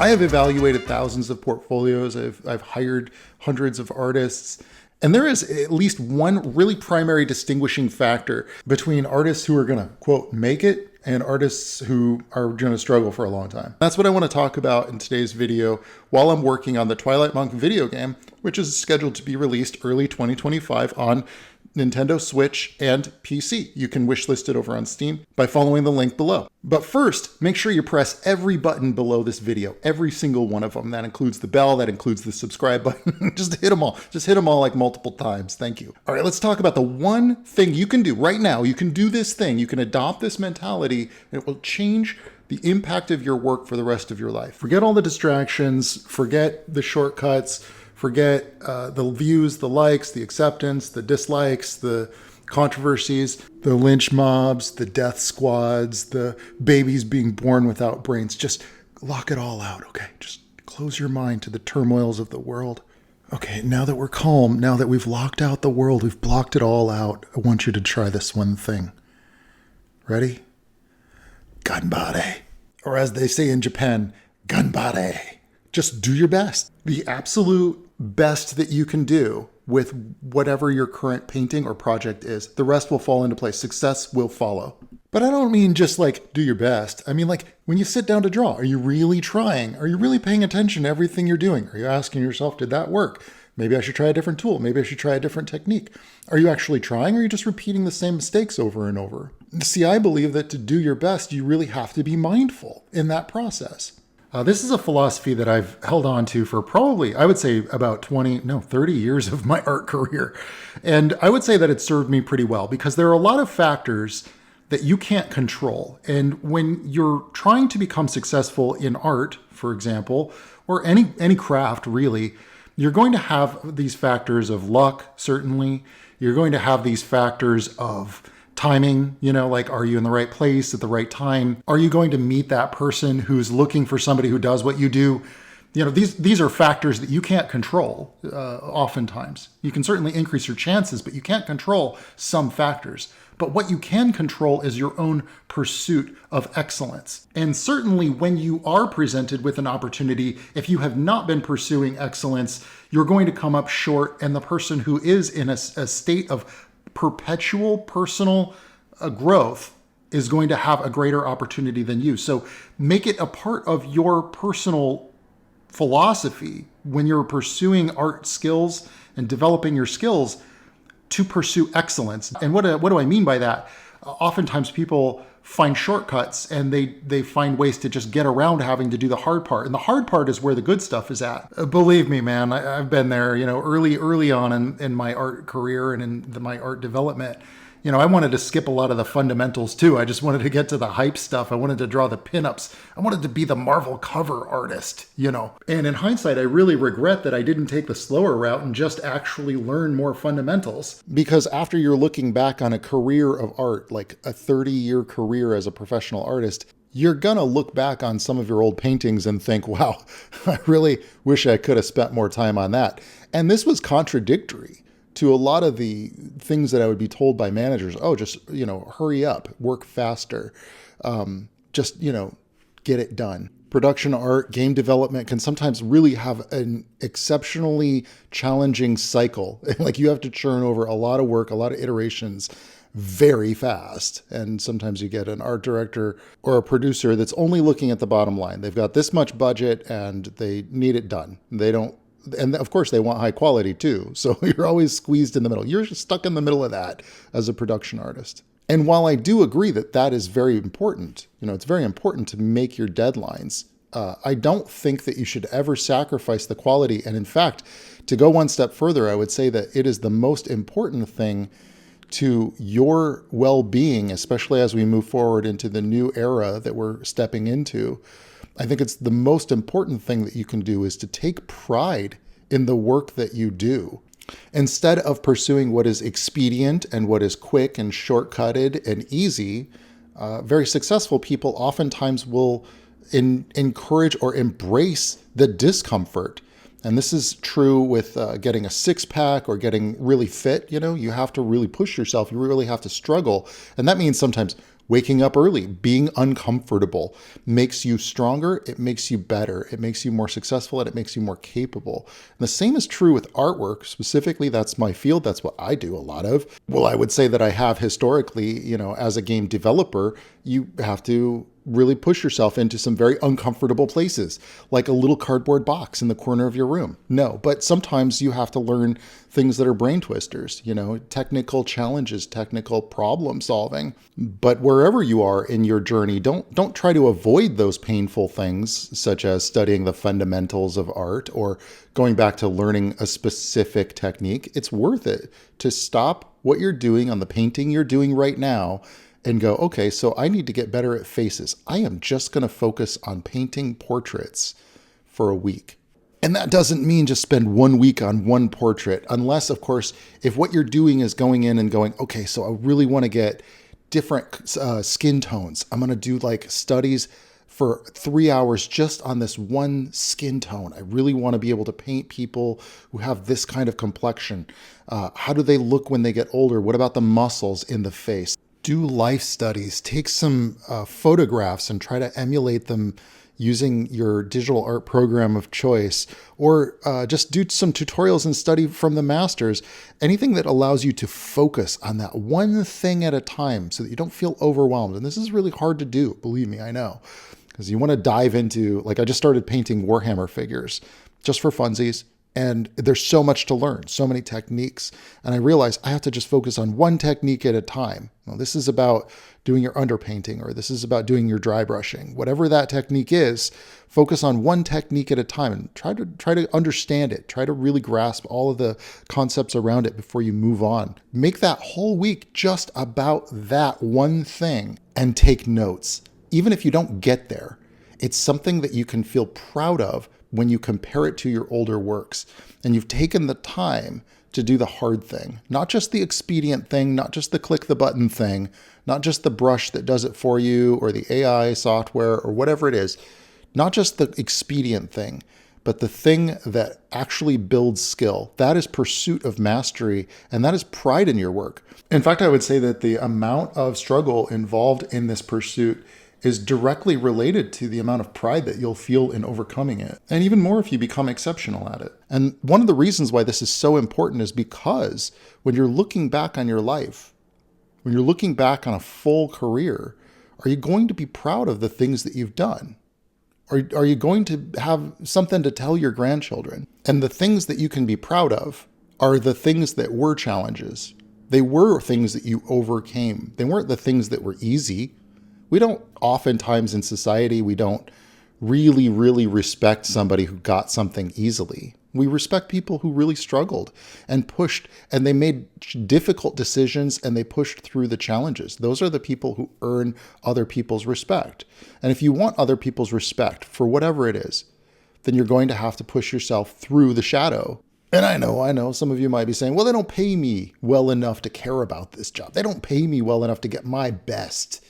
I have evaluated thousands of portfolios. I've hired hundreds of artists. And there is at least one really primary distinguishing factor between artists who are going to, quote, make it and artists who are going to struggle for a long time. That's what I want to talk about in today's video while I'm working on the Twilight Monk video game, which is scheduled to be released early 2025 on Nintendo Switch and PC. You can wishlist it over on Steam by following the link below. But first, make sure you press every button below this video, every single one of them. That includes the bell, that includes the subscribe button. Just hit them all. Just hit them all like multiple times. Thank you. All right, let's talk about the one thing you can do right now. You can do this thing. You can adopt this mentality, and it will change the impact of your work for the rest of your life. Forget all the distractions. Forget the shortcuts. Forget the views, the likes, the acceptance, the dislikes, the controversies, the lynch mobs, the death squads, the babies being born without brains. Just lock it all out, okay? Just close your mind to the turmoils of the world. Okay, now that we're calm, now that we've locked out the world, we've blocked it all out, I want you to try this one thing. Ready? Ganbare. Or as they say in Japan, Ganbare. Just do your best. The absolute best that you can do with whatever your current painting or project is. The rest will fall into place. Success will follow. But I don't mean just like do your best. I mean like when you sit down to draw, are you really trying? Are you really paying attention to everything you're doing? Are you asking yourself, did that work? Maybe I should try a different tool. Maybe I should try a different technique. Are you actually trying, or are you just repeating the same mistakes over and over? See, I believe that to do your best, you really have to be mindful in that process. This is a philosophy that I've held on to for probably, I would say about 30 years of my art career. And I would say that it served me pretty well because there are a lot of factors that you can't control. And when you're trying to become successful in art, for example, or any craft really, you're going to have these factors of luck, certainly. You're going to have these factors of timing, like, are you in the right place at the right time? Are you going to meet that person who's looking for somebody who does what you do? These are factors that you can't control oftentimes. You can certainly increase your chances, but you can't control some factors. But what you can control is your own pursuit of excellence. And certainly when you are presented with an opportunity, if you have not been pursuing excellence, you're going to come up short. And the person who is in a state of perpetual personal growth is going to have a greater opportunity than you. So make it a part of your personal philosophy when you're pursuing art skills and developing your skills to pursue excellence. And what do I mean by that? Oftentimes people find shortcuts and they find ways to just get around having to do the hard part. And the hard part is where the good stuff is at. Believe me, man, I've been there, early on in my art career and in my art development. I wanted to skip a lot of the fundamentals too. I just wanted to get to the hype stuff. I wanted to draw the pinups. I wanted to be the Marvel cover artist, And in hindsight, I really regret that I didn't take the slower route and just actually learn more fundamentals. Because after you're looking back on a career of art, like a 30-year career as a professional artist, you're gonna look back on some of your old paintings and think, wow, I really wish I could have spent more time on that. And this was contradictory to a lot of the things that I would be told by managers. Oh, just, hurry up, work faster, just, get it done. Production art, game development can sometimes really have an exceptionally challenging cycle. Like you have to churn over a lot of work, a lot of iterations very fast. And sometimes you get an art director or a producer that's only looking at the bottom line. They've got this much budget and they need it done. And of course they want high quality too. So you're always squeezed in the middle. You're stuck in the middle of that as a production artist. And while I do agree that that is very important, it's very important to make your deadlines. I don't think that you should ever sacrifice the quality. And in fact, to go one step further, I would say that it is the most important thing to your well-being, especially as we move forward into the new era that we're stepping into. I think it's the most important thing that you can do is to take pride in the work that you do. Instead of pursuing what is expedient and what is quick and shortcutted and easy, very successful people oftentimes will encourage or embrace the discomfort. And this is true with getting a six-pack or getting really fit. You have to really push yourself. You really have to struggle. And that means sometimes Waking up early, being uncomfortable makes you stronger, it makes you better, it makes you more successful, and it makes you more capable. And the same is true with artwork. Specifically, that's my field. That's what I do a lot of. Well, I would say that I have historically, as a game developer, you have to really push yourself into some very uncomfortable places, like a little cardboard box in the corner of your room. No, but sometimes you have to learn things that are brain twisters, technical challenges, technical problem solving. But wherever you are in your journey, don't try to avoid those painful things, such as studying the fundamentals of art or going back to learning a specific technique. It's worth it to stop what you're doing on the painting you're doing right now and go, okay, so I need to get better at faces. I am just going to focus on painting portraits for a week. And that doesn't mean just spend 1 week on one portrait, unless, of course, if what you're doing is going in and going, okay, so I really want to get different skin tones. I'm going to do like studies for 3 hours just on this one skin tone. I really want to be able to paint people who have this kind of complexion. How do they look when they get older? What about the muscles in the face? Do life studies, take some photographs and try to emulate them using your digital art program of choice, or just do some tutorials and study from the masters. Anything that allows you to focus on that one thing at a time so that you don't feel overwhelmed. And this is really hard to do, believe me, I know. Because you want to dive into, like I just started painting Warhammer figures just for funsies. And there's so much to learn, so many techniques. And I realized I have to just focus on one technique at a time. Well, this is about doing your underpainting, or this is about doing your dry brushing. Whatever that technique is, focus on one technique at a time and try to understand it. Try to really grasp all of the concepts around it before you move on. Make that whole week just about that one thing and take notes. Even if you don't get there, it's something that you can feel proud of when you compare it to your older works. And you've taken the time to do the hard thing, not just the expedient thing, not just the click the button thing, not just the brush that does it for you or the AI software or whatever it is, not just the expedient thing, but the thing that actually builds skill. That is pursuit of mastery, and that is pride in your work. In fact, I would say that the amount of struggle involved in this pursuit is directly related to the amount of pride that you'll feel in overcoming it. And even more if you become exceptional at it. And one of the reasons why this is so important is because when you're looking back on your life, when you're looking back on a full career, are you going to be proud of the things that you've done? Or are you going to have something to tell your grandchildren? And the things that you can be proud of are the things that were challenges. They were things that you overcame. They weren't the things that were easy. We don't oftentimes in society, we don't really respect somebody who got something easily. We respect people who really struggled and pushed, and they made difficult decisions and they pushed through the challenges. Those are the people who earn other people's respect. And if you want other people's respect for whatever it is, then you're going to have to push yourself through the shadow. And I know some of you might be saying, well, they don't pay me well enough to care about this job. They don't pay me well enough to get my best.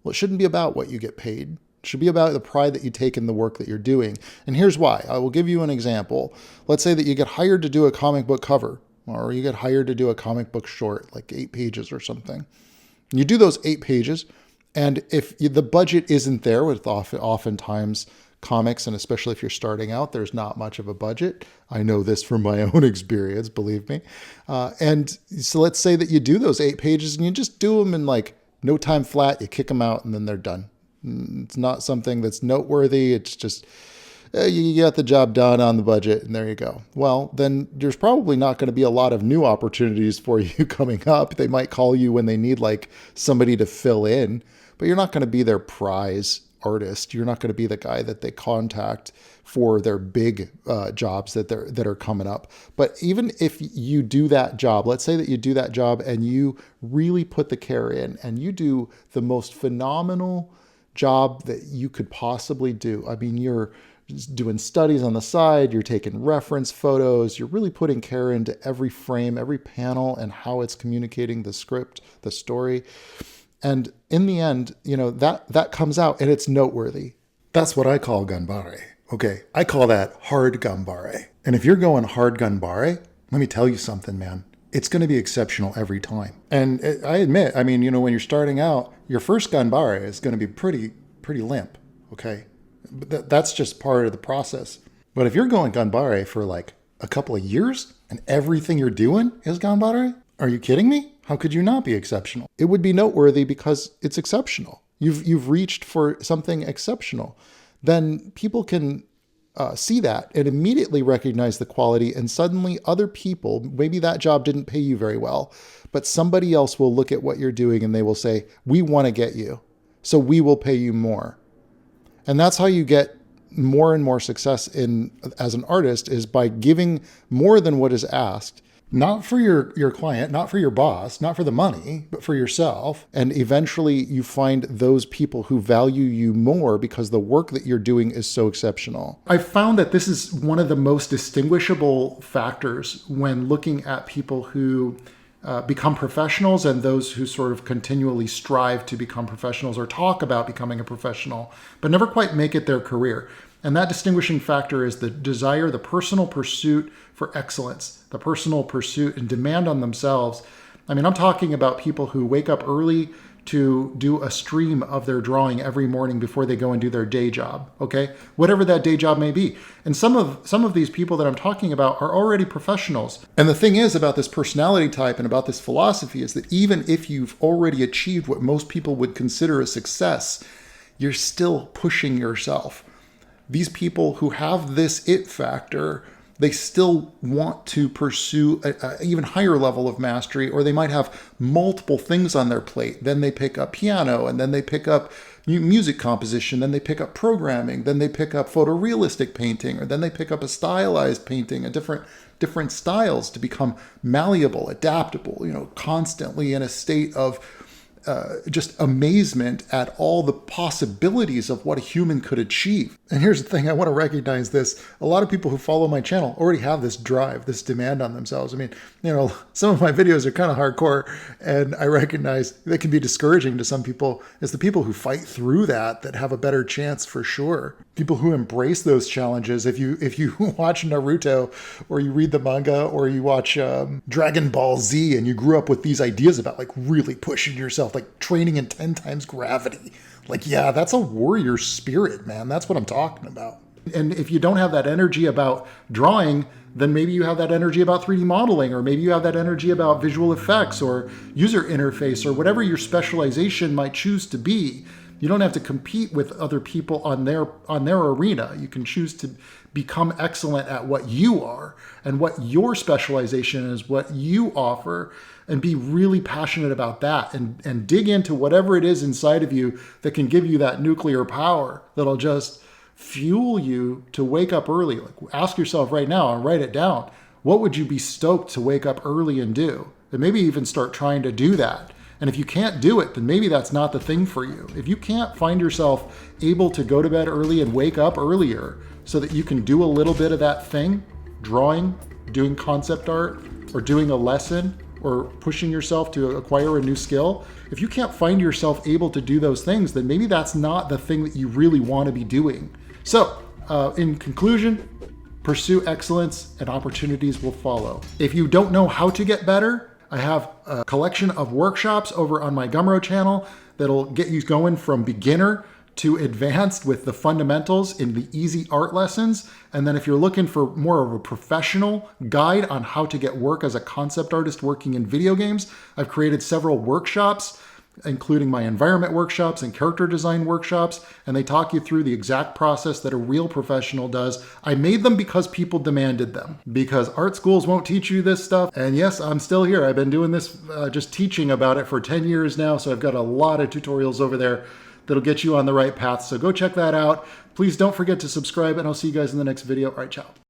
Well, it shouldn't be about what you get paid. It should be about the pride that you take in the work that you're doing. And here's why. I will give you an example. Let's say that you get hired to do a comic book cover, or you get hired to do a comic book short, like 8 pages or something. You do those 8 pages, and if the budget isn't there, with oftentimes comics, and especially if you're starting out, there's not much of a budget. I know this from my own experience, believe me. And so let's say that you do those 8 pages and you just do them in like no time flat, you kick them out and then they're done. It's not something that's noteworthy. It's just, you got the job done on the budget and there you go. Well, then there's probably not going to be a lot of new opportunities for you coming up. They might call you when they need like somebody to fill in, but you're not going to be their prize artist. You're not going to be the guy that they contact for their big jobs that are coming up. But even if you do that job, let's say that you do that job and you really put the care in and you do the most phenomenal job that you could possibly do. I mean, you're doing studies on the side, you're taking reference photos, you're really putting care into every frame, every panel, and how it's communicating the script, the story. And in the end, that comes out and it's noteworthy. That's what I call Ganbare. Okay, I call that hard Ganbare. And if you're going hard Ganbare, let me tell you something, man. it's going to be exceptional every time. And I admit, I mean, you know, when you're starting out, your first Ganbare is going to be pretty limp, okay? But that's just part of the process. But if you're going Ganbare for like a couple of years and everything you're doing is Ganbare, are you kidding me? How could you not be exceptional? It would be noteworthy because it's exceptional. You've reached for something exceptional. Then people can see that and immediately recognize the quality, and suddenly other people, maybe that job didn't pay you very well, but somebody else will look at what you're doing and they will say, we want to get you, so we will pay you more. And that's how you get more and more success as an artist, is by giving more than what is asked, not for your client, not for your boss, not for the money, but for yourself. And eventually you find those people who value you more because the work that you're doing is so exceptional. I've found that this is one of the most distinguishable factors when looking at people who become professionals and those who sort of continually strive to become professionals or talk about becoming a professional, but never quite make it their career. And that distinguishing factor is the desire, the personal pursuit for excellence, the personal pursuit and demand on themselves. I mean, I'm talking about people who wake up early to do a stream of their drawing every morning before they go and do their day job, okay? Whatever that day job may be. And some of these people that I'm talking about are already professionals. And the thing is about this personality type and about this philosophy is that even if you've already achieved what most people would consider a success, you're still pushing yourself. These people who have this it factor, they still want to pursue an even higher level of mastery, or they might have multiple things on their plate. Then they pick up piano, and then they pick up music composition, then they pick up programming, then they pick up photorealistic painting, or then they pick up a stylized painting, a different styles to become malleable, adaptable, you know, constantly in a state of just amazement at all the possibilities of what a human could achieve. And here's the thing, I want to recognize this. A lot of people who follow my channel already have this drive, this demand on themselves. I mean, you know, some of my videos are kind of hardcore, and I recognize they can be discouraging to some people. It's the people who fight through that have a better chance for sure. People who embrace those challenges. If you watch Naruto, or you read the manga, or you watch Dragon Ball Z, and you grew up with these ideas about like really pushing yourself, like training in 10 times gravity. Like, yeah, that's a warrior spirit, man. That's what I'm talking about. And if you don't have that energy about drawing, then maybe you have that energy about 3D modeling, or maybe you have that energy about visual effects or user interface, or whatever your specialization might choose to be. You don't have to compete with other people on their arena. You can choose to become excellent at what you are and what your specialization is, what you offer, and be really passionate about that, and dig into whatever it is inside of you that can give you that nuclear power that'll just fuel you to wake up early. Like, ask yourself right now and write it down. What would you be stoked to wake up early and do? And maybe even start trying to do that. And if you can't do it, then maybe that's not the thing for you. If you can't find yourself able to go to bed early and wake up earlier so that you can do a little bit of that thing, drawing, doing concept art, or doing a lesson, or pushing yourself to acquire a new skill, if you can't find yourself able to do those things, then maybe that's not the thing that you really want to be doing. So, in conclusion, pursue excellence and opportunities will follow. If you don't know how to get better, I have a collection of workshops over on my Gumroad channel that'll get you going from beginner to advanced with the fundamentals in the easy art lessons. And then if you're looking for more of a professional guide on how to get work as a concept artist working in video games, I've created several workshops, including my environment workshops and character design workshops, and they talk you through the exact process that a real professional does. I made them because people demanded them, because art schools won't teach you this stuff. And yes, I'm still here. I've been doing this, just teaching about it for 10 years now, so I've got a lot of tutorials over there that'll get you on the right path. So go check that out. Please don't forget to subscribe, and I'll see you guys in the next video. All right, ciao.